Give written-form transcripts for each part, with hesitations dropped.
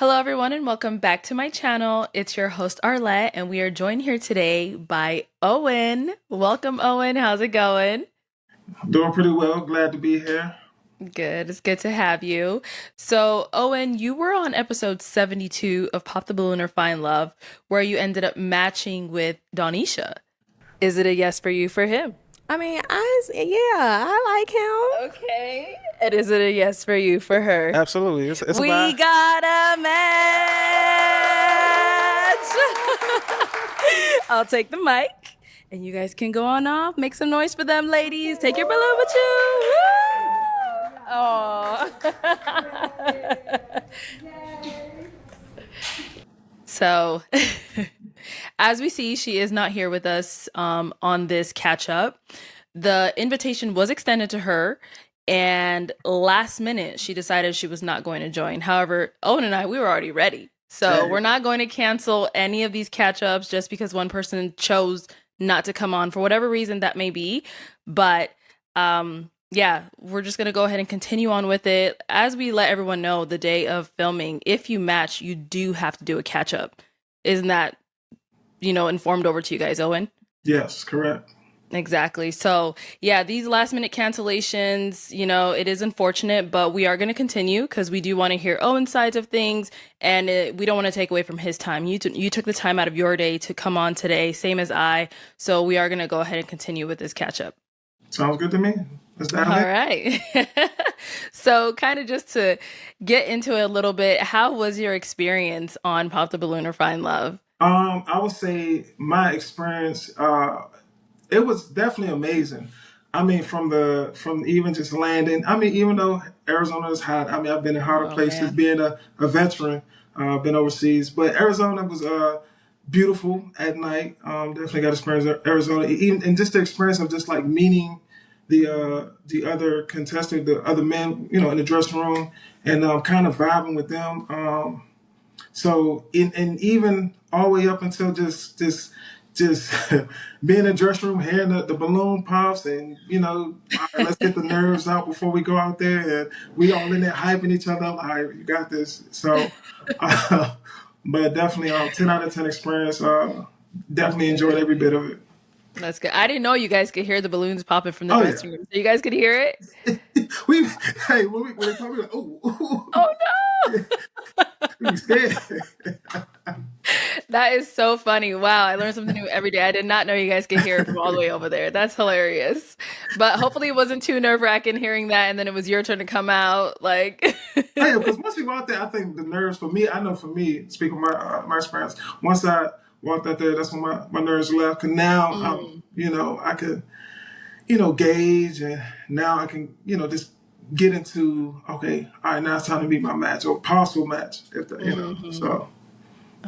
Hello, everyone, and welcome back to my channel. It's your host, Arlette, and we are joined here today by Owen. Welcome, Owen. How's it going? Doing pretty well. Glad to be here. Good. It's good to have you. So, Owen, you were on episode 72 of Pop the Balloon or Find Love, where you ended up matching with Donnisha. Is it a yes for you for him? Yeah, I like him. Okay. And is it a yes for you for her? Absolutely. It's a We vibe. got a match! I'll take the mic, and you guys can go on off. Make some noise for them, ladies. Take your balloon with you. Woo! Oh. So, as we see, she is not here with us on this catch up. The invitation was extended to her, and last minute she decided she was not going to join. However, Owen and I, we were already ready. So we're not going to cancel any of these catch ups just because one person chose not to come on for whatever reason that may be. But yeah, we're just going to go ahead and continue on with it. As we let everyone know, the day of filming, if you match, you do have to do a catch up. Isn't that, informed over to you guys, Owen? Yes, correct. Exactly. So, yeah, these last minute cancellations, it is unfortunate, but we are going to continue because we do want to hear Owen's sides of things, and we don't want to take away from his time. You took the time out of your day to come on today, same as I. So we are going to go ahead and continue with this catch up. Sounds good to me. Let's dive All in. right. So, kind of just to get into it a little bit, how was your experience on Pop the Balloon or Find Love? I would say my experience, it was definitely amazing. I mean, from even just landing. I mean, even though Arizona is hot, I mean, I've been in hotter Oh, places, man. being a veteran, been overseas, but Arizona was beautiful at night. Definitely got to experience Arizona, even and just the experience of just like meeting the other contestant, the other men, in the dressing room, and kind of vibing with them. And even all the way up until just being in the dressing room, hearing the balloon pops, and all right, let's get the nerves out before we go out there, and we all in there hyping each other up. All right, you got this. So, but definitely, 10 out of 10 experience. Definitely enjoyed every bit of it. That's good. I didn't know you guys could hear the balloons popping from the Oh yeah. dressing room. So you guys could hear it? we hey when they come in, like, Oh, no. we be scared. That is so funny. Wow, I learned something new every day. I did not know you guys could hear it from all the way over there. That's hilarious. But hopefully it wasn't too nerve-wracking hearing that, and then it was your turn to come out. Like, Hey, because once you go out there, I think the nerves for me. I know for me, speaking of my experience, once I walked out there, that's when my nerves left. Cause now mm, I could gauge, and now I can just get into, okay, all right, now it's time to meet my match or possible match if mhm. so.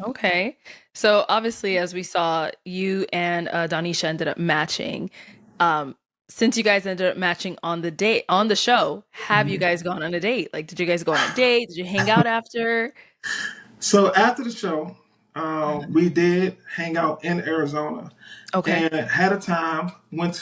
Okay. So obviously, as we saw, you and Donisha ended up matching. Um, since you guys ended up matching on the date on the show, have you Mhm. guys gone on a date? Like, did you guys go on a date? Did you hang out after? So after the show, Mhm. we did hang out in Arizona Okay. and had a time. Went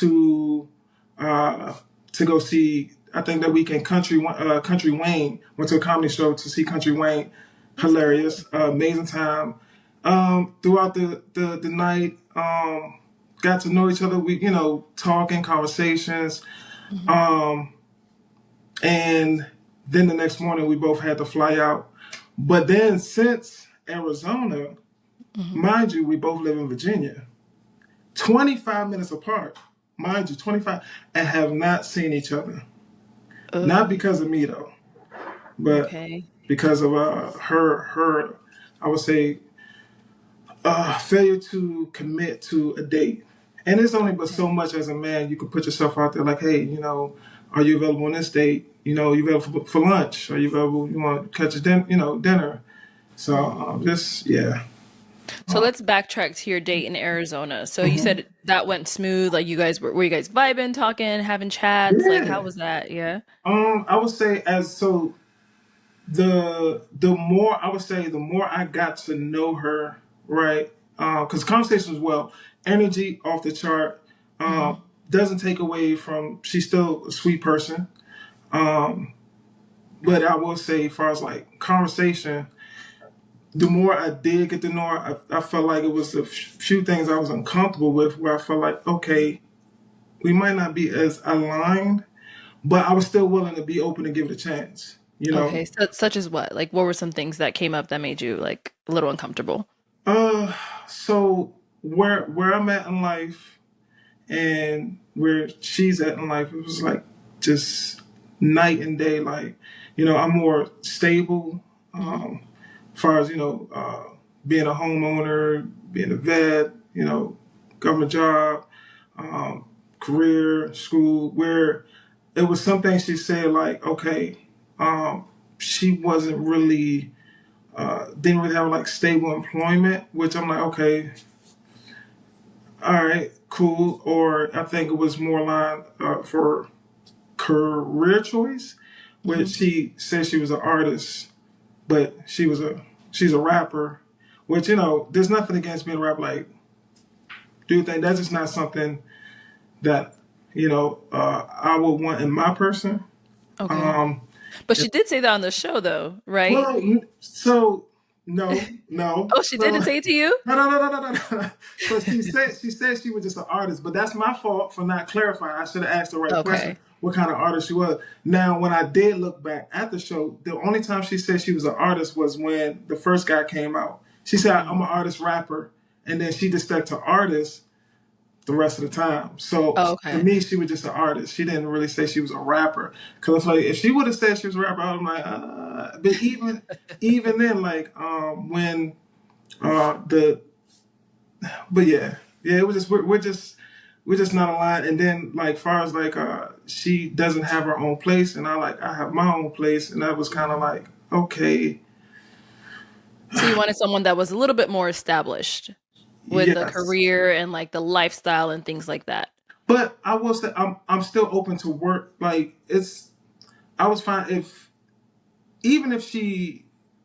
uh, to go see. I think that weekend, Country Wayne. Went to a comedy show to see Country Wayne. That's good. Hilarious, amazing time. Throughout the night, got to know each other. We talking conversations, Mhm. um, and then the next morning we both had to fly out. But then since Arizona, Mhm. mind you, we both live in Virginia, 25 minutes apart. Mind you, 25, and have not seen each other. Not Oh, because of me though, but okay. because of her, I would say, failure to commit to a date. And it's only but so Okay. much as a man you can put yourself out there like, hey, are you available on this date? Are you available for lunch? Are you available? You want to catch a dinner? So Mhm. just yeah. So let's backtrack to your date in Arizona. So you Mhm. said that went smooth. Like were you guys vibing, talking, having chats? Like how Yeah. was that? Yeah. I would say as so the more I would say the more I got to know her, right? Because conversations, well, energy off the chart. Mhm. Doesn't take away from she's still a sweet person. Um, but I will say, as far as like conversation, the more I did get to know her, I felt like it was a few things I was uncomfortable with, where I felt like, okay, we might not be as aligned, but I was still willing to be open and give it a chance. You know, Okay, so, such as what? Like, what were some things that came up that made you like a little uncomfortable? uh, so where I'm at in life and where she's at in life, it was like just night and day. Like, I'm more stable. Hmm. As far as being a homeowner, being a vet, government job, career, school, where it was something she said like, okay, she wasn't really didn't really have like stable employment, which I'm like, okay, all right, cool. Or I think it was more line for career choice, where Hmm. she said she was an artist, but she's a rapper, which there's nothing against being a rapper. Like, do you think that's just not something that I would want in my person? Okay. Um, But she did say that on the show, though, right? well, so no, no, Oh, she so didn't say it to you? no, no, no, no, no, no, no. So she said she was just an artist, but that's my fault for not clarifying. I should have asked the right question. Okay. What kind of artist she was. Now, when I did look back at the show, the only time she said she was an artist was when the first guy came out. She said, "I'm an Mm. artist rapper," and then she just stuck to artist the rest of the time. So Oh, to okay. me, she was just an artist. She didn't really say she was a rapper. Because like, if she would have said she was a rapper, I'm like, but even then, like when the but yeah, it was just we're just not aligned. And then like far as like she doesn't have her own place, and I have my own place, and that was kind of Mhm. like okay, So you wanted someone that was a little bit more established with the yes. career and like the lifestyle and things like that. But I will say I'm still open to work. Like I was fine if even if she,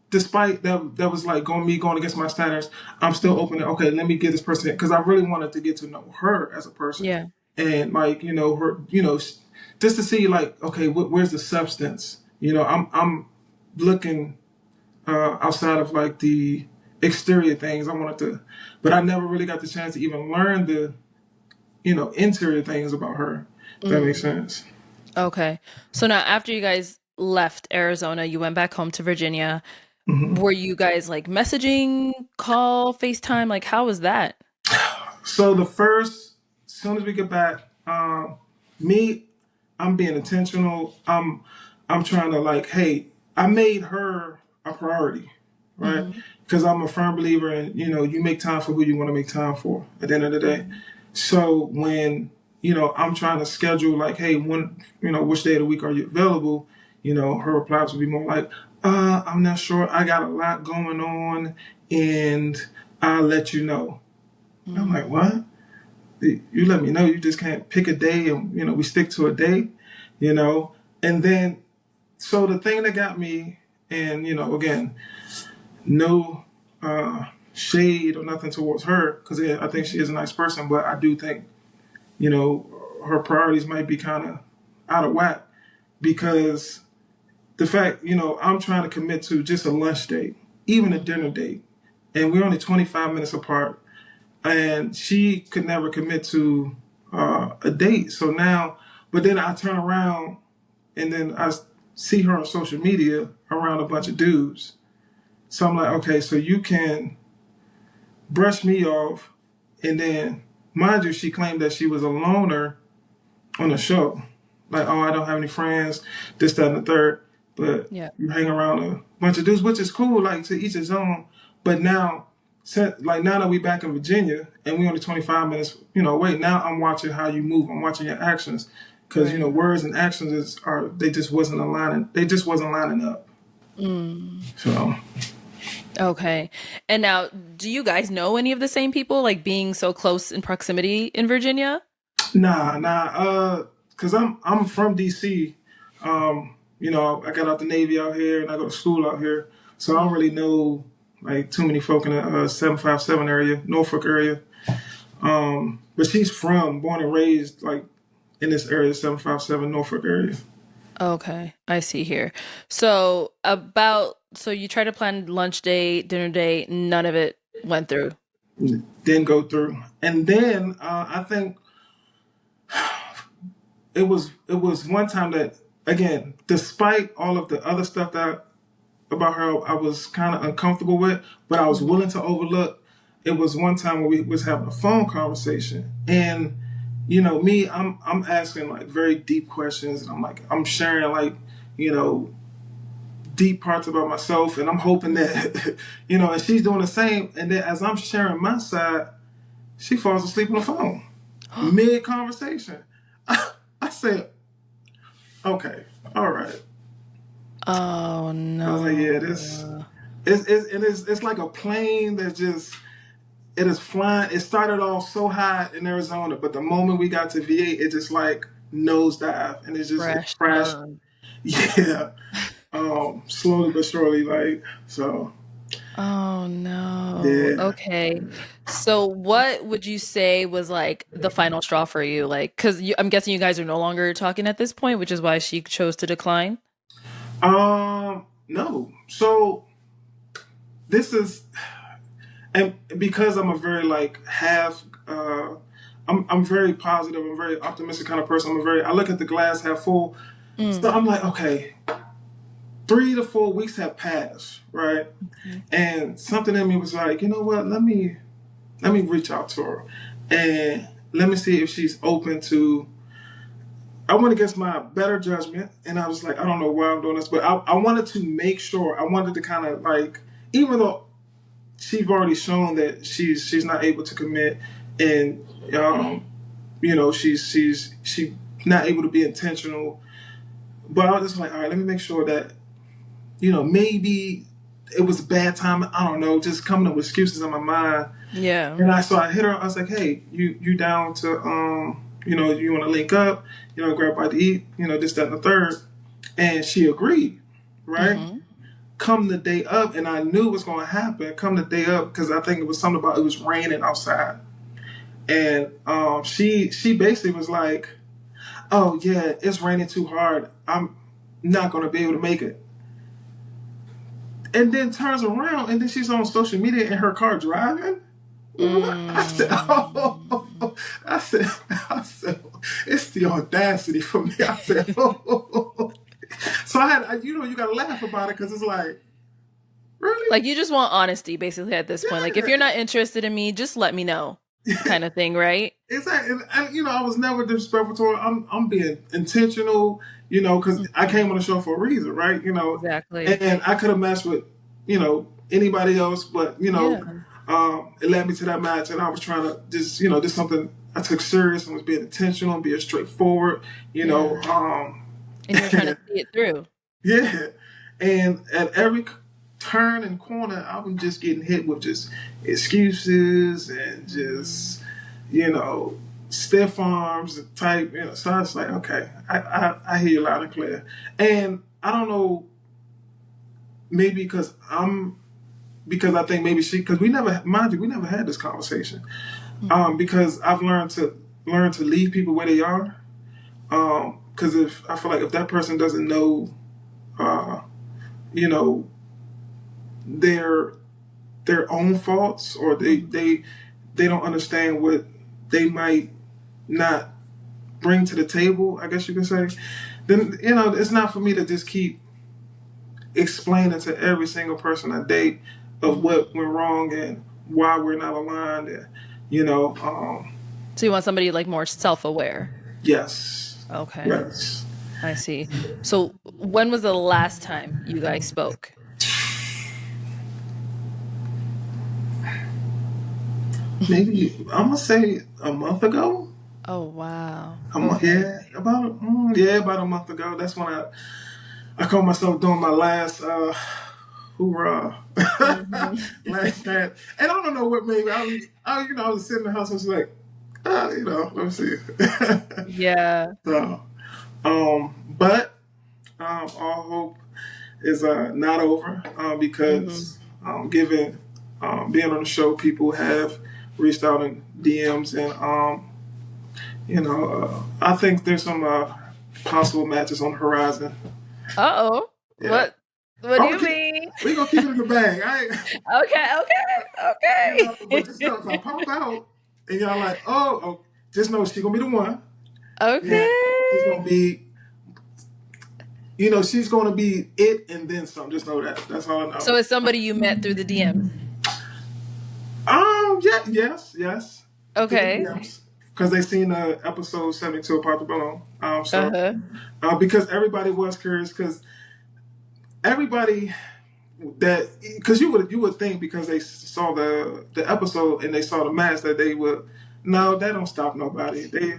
despite that was like going against my standards, I'm still Mhm. open to okay, let me get this person because I really wanted to get to know her as a person, Yeah. and like her, just to see like okay, where's the substance? I'm looking outside of like the exterior things. I wanted to, but I never really got the chance to even learn the interior things about her. If that makes Mm. sense. Okay. So now after you guys left Arizona, you went back home to Virginia. Mhm. Were you guys like messaging, call, FaceTime? Like how was that? So the first, as soon as we get back, me, I'm being intentional. I'm trying to like, hey, I made her a priority, right? Hmm. Because I'm a firm believer in, you make time for who you want to make time for at the end of the day. Hmm. So when, I'm trying to schedule like, hey, when, which day of the week are you available? Her replies would be more like, I'm not sure. I got a lot going on and I'll let you know. I'm like, Mm. what? You let me know. You just can't pick a day and, we stick to a day, you know? And then, so the thing that got me, and, again, no shade or nothing towards her, because I think she is a nice person, but I do think, you know, her priorities might be kind of out of whack because the fact, I'm trying to commit to just a lunch date, even a dinner Mhm. date, and we're only 25 minutes apart and she could never commit to a date. So now, but then I turn around and then I see her on social media around a bunch of dudes. So I'm like, okay, so you can brush me off, and then, mind you, she claimed that she was a loner on the show. Like, oh, I don't have any friends, this, that, and the third. But Yeah. you hang around a bunch of dudes, which is cool, like to each his own. But now, like now that we back in Virginia and we only 25 minutes, away. Now I'm watching how you move. I'm watching your actions, because Right. words and actions are they just wasn't aligning. They just wasn't lining up. Mm. So Okay. And now, do you guys know any of the same people, like being so close in proximity in Virginia? nah, cause I'm from DC. I got out the Navy out here and I go to school out here, so I don't Mm. really know like too many folk in the 757 area, Norfolk area. But she's born and raised like in this area, 757 Norfolk area. Okay, I see here. So you try to plan lunch date, dinner date, none of it went through. Didn't go through. And then I think it was one time that, again, despite all of the other stuff that about her I was kind of uncomfortable with, but I was Hmm. willing to overlook. It was one time when we was having a phone conversation, and me, I'm asking like very deep questions, and I'm sharing like you know deep parts about myself, and I'm hoping that and she's doing the same. And then as I'm sharing my side, she falls asleep on the phone mid conversation. I said, okay, all right. Oh I was like, yeah, this no. it's like a plane that just it is flying. It started off so high in Arizona, but the moment we got to VA, it just like nosedive, and it Crash and crashed. burn. Yeah, slowly but surely, like so. Oh no. Yeah. Okay. So what would you say was like the final straw for you? Like, I'm guessing you guys are no longer talking at this point, which is why she chose to decline. No. So this is, and because I'm a very like half, I'm very positive. I'm very optimistic kind of person. I look at the glass half full. So Mm. I'm like, okay, 3 to 4 weeks have passed, right? Okay. And something in me was like, you know what? Let me reach out to her, and let me see if she's open to. I went against my better judgment, and I was like, I don't know why I'm doing this, but I wanted to make sure. I wanted to kind of like, even though she's already shown that she's not able to commit, and she not able to be intentional. But I was just like, all right, let me make sure that maybe it was a bad time. I don't know, just coming up with excuses in my mind. Yeah. And I hit her. I was like, hey, you down to you want to link up, grab a bite to eat, this, that, and the third. And she agreed, right? Hmm. Come the day up, and I knew it was going to happen. Come the day up, because I think it was something about it was raining outside, and she basically was like, oh yeah, it's raining too hard. I'm not going to be able to make it. And then turns around, and then she's on social media in her car driving. What? I said, Mm. oh, I said, it's the audacity for me. I said, oh. So you got to laugh about it because it's like, really? Like you just want honesty basically at this point. Like if you're not interested in me, just let me know Yeah. kind of thing, right? Exactly. And I was never disrespectful to her. I'm being intentional, because I Mhm. came on the show for a reason, right? Exactly. And I could have matched with, anybody else, but Yeah. it led me to that match, and I was trying to just, just something I took serious and was being intentional and being straightforward, you know. Yeah. And you're trying to see it through. Yeah. And at every turn and corner, I was just getting hit with just excuses and Mm. just, you know, stiff arms type, So I was like, okay, I hear you loud and clear. And I don't know, maybe because I think maybe because we never, mind you, we never had this conversation. Mhm. Because I've learned to leave people where they are. Because if I feel like if that person doesn't know, uh, you know, their their own faults, or Mhm. they don't understand what they might not bring to the table, I guess you could say, then it's not for me to just keep explaining to every single person I date of Mhm. what went wrong and why we're not aligned, and you know um So you want somebody like more self-aware. yes, Okay. yes. I see. So when was the last time you guys spoke? Maybe I'm gonna say a month ago. Oh wow. A month, Okay. yeah, about a month ago. That's when I caught myself doing my last hoorah, Hmm. last chance. And I don't know what made me. I was sitting in the house. I was like, let me see. Yeah. So, but all hope is not over, Hmm. because given being on the show, people have reached out in DMs, and I think there's some possible matches on the horizon. Uh-oh. Yeah. What do Oh, you mean? we gonna keep it in the bag. I ain't, Okay, you know, but okay. just know if I pop out and y'all like, oh, just know she's gonna be the one. Yeah, she's Okay. gonna be, she's gonna be it and then some. Just know that. That's all I know. So it's somebody you met through the DMs. Yeah, yes, through the Okay. DMs because they seen episode 72 of Pop the Balloon. Uh-huh. Because everybody was curious because everybody that because you would think because they saw the episode and they saw the match that they would no, that don't stop nobody. They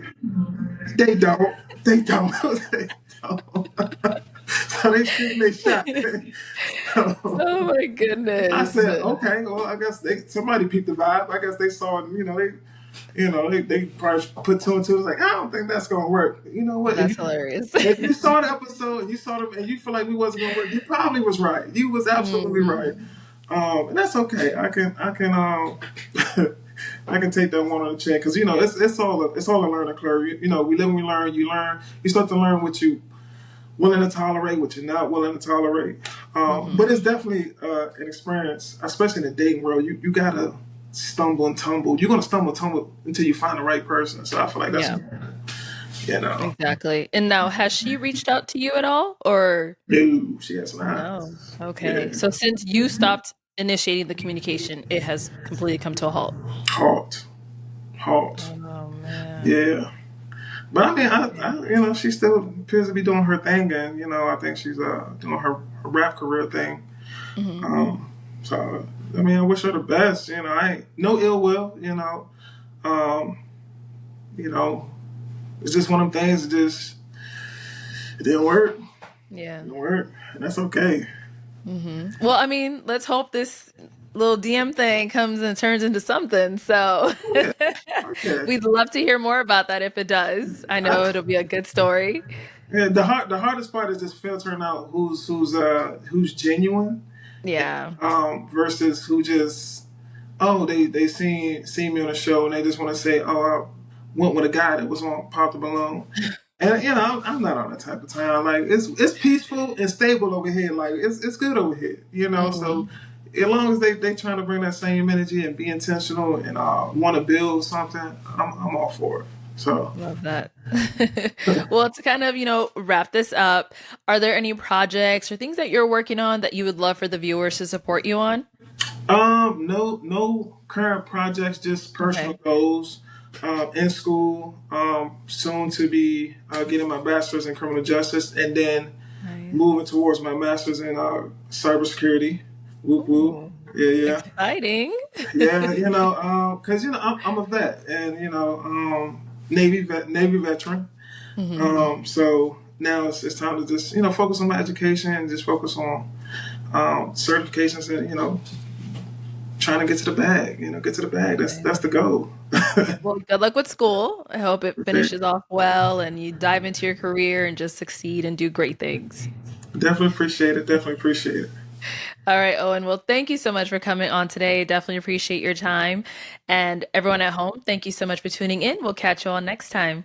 don't. They don't. They don't. So they shooting their shot. So Oh my I goodness. said, okay, well, I guess somebody peeped the vibe. I guess they saw it. They probably put two and two. It's like I don't think that's gonna work. You know what? That's hilarious. If you saw the episode and you saw them and you feel like we wasn't gonna work, you probably was right. You was absolutely right. Mhm. And that's okay. I can I can take that one on the chin because it's all a learning curve. We live and we learn. You learn. You start to learn what you willing to tolerate, what you're not willing to tolerate. But Mhm. it's definitely an experience, especially in the dating world. You gotta stumble and tumble. You're gonna stumble and tumble until you find the right person. So I feel like that's Yeah, you know. exactly. And now, has she reached out to you at all, or No, she has not. no? Okay. Yeah, So since you stopped initiating the communication, it has completely come to a halt. halt, halt. Oh man. Yeah. But I mean, she still appears to be doing her thing, and I think she's doing her rap career thing. Hmm. So I mean, I wish her the best. I ain't no ill will. Um, you know, it's just one of them things. It didn't work. Yeah. It didn't work, and that's okay. Well, I mean, let's hope this little DM thing comes and turns into something. So Yeah. Okay. we'd love to hear more about that if it does. I know it'll be a good story. Yeah, the hardest part is just filtering out who's genuine, Yeah. versus who just they seen me on a show and they just want to say I went with a guy that was on Pop the Balloon. And I'm not on that type of time. Like it's peaceful and stable over here. Like it's good over here. Mhm. So as long as they trying to bring that same energy and be intentional and want to build something, I'm all for it. So Love that. Well, to kind of, wrap this up, are there any projects or things that you're working on that you would love for the viewers to support you on? no current projects, just personal Okay. goals. In school, soon to be getting my bachelor's in criminal justice, and then Nice. moving towards my master's in cybersecurity. Whoop whoop. Ooh, Yeah, yeah. exciting. Yeah, because I'm a vet and Navy veteran. Hmm. So now it's time to just focus on my education and just focus on certifications and trying to get to the bag. Get to the bag. That's the goal. Well, good luck with school. I hope it finishes off well and you dive into your career and just succeed and do great things. Definitely appreciate it. Definitely appreciate it. All right, Owen. Well, thank you so much for coming on today. Definitely appreciate your time. And everyone at home, thank you so much for tuning in. We'll catch you all next time.